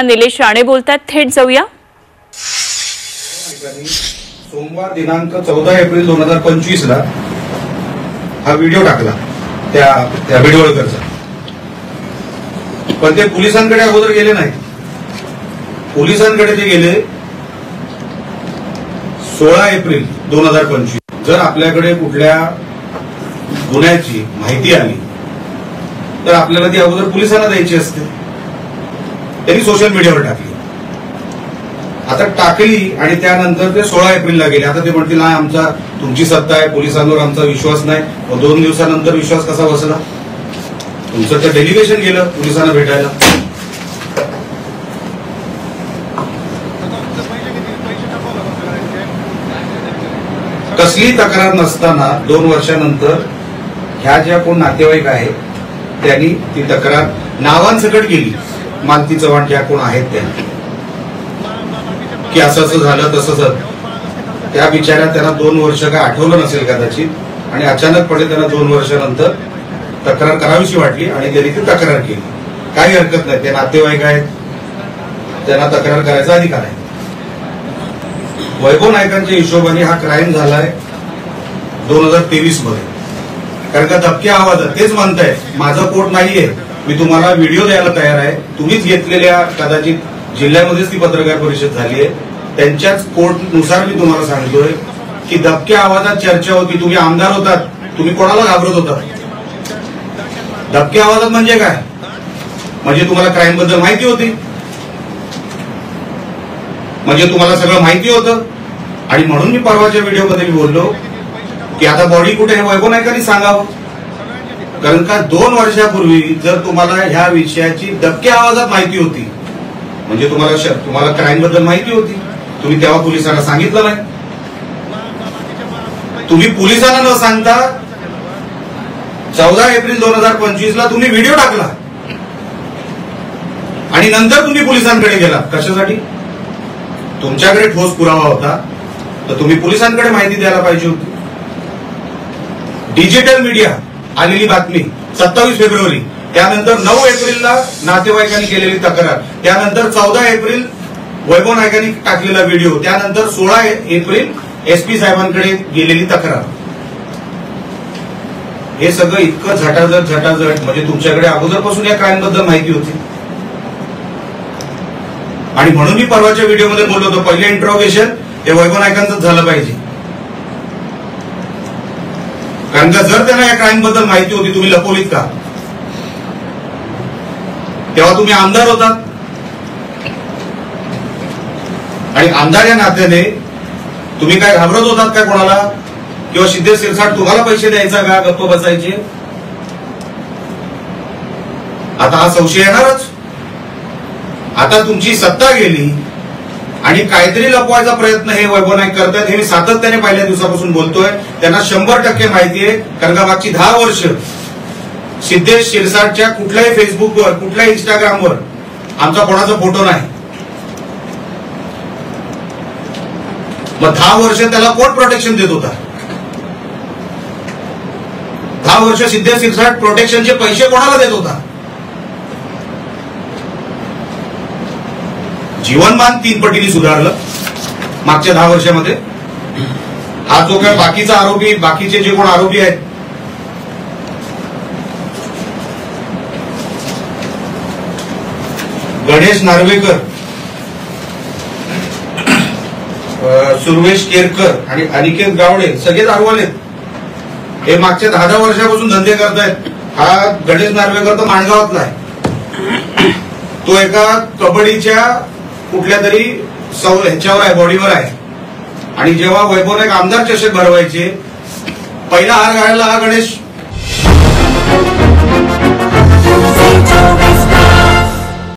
निलेश राणे बोलतात, थेट जाऊया। सोमवार दिनांक 14 एप्रिल 2025 ला हा व्हिडिओ टाकला त्या व्हिडिओवरचा, पण ते पोलिसांकडे अगोदर गेले नाही। पोलिसांकडे ते गेले 16 एप्रिल 2025। जर आपल्याकडे कुठल्या गुन्ह्याची माहिती आली तर आपल्याला ती अगोदर पोलिसांना द्यायची असते। त्यांनी सोशल मीडियावर टाकली, आता टाकली आणि त्यानंतर ते 16 एप्रिलला गेले। आता ते म्हणतील नाही, आमचा तुमची सत्ता आहे, पोलिसांवर आमचा विश्वास नाही। 2 दिवसानंतर विश्वास कसा बसला? तुमचं तर डेलिगेशन गेलं पोलिसांना भेटायला। कसली तक्रार नसताना 2 वर्षानंतर ह्या ज्या कोण नातेवाईक आहेत त्यांनी ती तक्रार नावांसकट केली। मालती चव्हाण ज्या कोण आहेत त्यांनी की असं असं झालं तसं झालं। त्या बिचाऱ्या त्यांना 2 वर्ष काय आठवलं नसेल कदाचित, आणि अचानकपणे त्यांना 2 वर्षानंतर तक्रार करावीशी वाटली आणि त्यांनी ती तक्रार केली। काही हरकत नाही, ते नातेवाईक आहेत, त्यांना तक्रार करायचा अधिकार आहे। वैभव नाईकांच्या हिशोबाने हा क्राईम झालाय 2023 मध्ये, कारण का धक्क्या आवाजात तेच म्हणताय माझं पोट नाहीये, मी तुम्हाला व्हिडिओ द्यायला तयार आहे। तुम्हीच घेतलेल्या कदाचित जिल्ह्यामध्येच ती पत्रकार परिषद झाली आहे, त्यांच्याच कोर्टनुसार मी तुम्हाला सांगतोय की धक्क्या आवाजात चर्चा होती। तुम्ही आमदार होतात, तुम्ही कोणाला घाबरत होतात? धक्क्या आवाजात म्हणजे काय? म्हणजे तुम्हाला क्राईम बद्दल माहिती होती, म्हणजे तुम्हाला सगळं माहिती होतं। आणि म्हणून मी परवाच्या व्हिडिओमध्ये मी बोललो की आता बॉडी कुठे हे वैभव नाईकांनी सांगावं, कारण का 2 वर्षापूर्वी जर तुम्हाला ह्या विषयाची धक्क्या आवाजात माहिती होती म्हणजे तुम्हाला क्राईम बद्दल माहिती होती, तुम्ही तेव्हा पोलिसांना सांगितलं नाही। तुम्ही पोलिसांना न सांगता 14 एप्रिल 2025 ला तुम्ही व्हिडिओ टाकला आणि नंतर तुम्ही पोलिसांकडे गेला। कशासाठी? तुमच्याकडे ठोस पुरावा होता तर तुम्ही पोलिसांकडे माहिती द्यायला पाहिजे होती। डिजिटल मीडिया आलेली बातमी 27 फेब्रुवारी, त्यानंतर 9 एप्रिलला नातेवाईकांनी केलेली तक्रार, त्यानंतर 14 एप्रिल वैभव नाईकांनी टाकलेला व्हिडिओ, त्यानंतर 16 एप्रिल SP साहेबांकडे गेलेली तक्रार। हे सगळं इतकं झटाझट म्हणजे तुमच्याकडे अगोदरपासून या क्राईम बद्दल माहिती होती। आणि म्हणून मी परवाच्या व्हिडिओमध्ये बोललो होतो पहिले इंट्रोगेशन हे वैभव नाईकांचं झालं पाहिजे, कारण का जर त्यांना या क्राईम बद्दल माहिती होती तुम्ही लपवलीत का? तेव्हा तुम्ही आमदार होतात आणि आमदार या नात्याने तुम्ही काय घाबरत होतात का कोणाला? किंवा सिद्धेश शिरसाट तुम्हाला पैसे द्यायचा का गप्प बसायचे? आता हा संशय येणारच। आता तुमची सत्ता गेली आणि काहीतरी लपवायचा प्रयत्न हे वैभव नाईक करतात, हे मी सातत्याने पहिल्या दिवसापासून बोलतोय। त्यांना 100% माहिती आहे, कारण का मागची 10 वर्ष सिद्धेश शिरसाटच्या कुठल्याही फेसबुकवर कुठल्याही इंस्टाग्रामवर आमचा कोणाचा फोटो नाही। मग 10 वर्ष त्याला कोण प्रोटेक्शन देत होता? 10 वर्ष सिद्धेश शिरसाट प्रोटेक्शनचे पैसे कोणाला देत होता? जीवनमान 3 पटीने सुधारलं मागच्या 10 वर्षामध्ये। हा जो काय बाकीचा आरोपी, बाकीचे जे कोण आरोपी आहेत, गणेश नार्वेकर, सुर्वेश केरकर आणि अनिकेत गावडे सगळेच अहवाल आहेत। हे मागच्या 10 वर्षापासून धंदे करतायत। हा गणेश नार्वेकर तर माणगावातला आहे, तो एका कबड्डीच्या कुठल्या तरी ह्याच्यावर आहे, बॉडीवर आहे। आणि जेव्हा वैभव नाईक आमदार चषक भरवायचे पहिला हार घालायला हा गणेश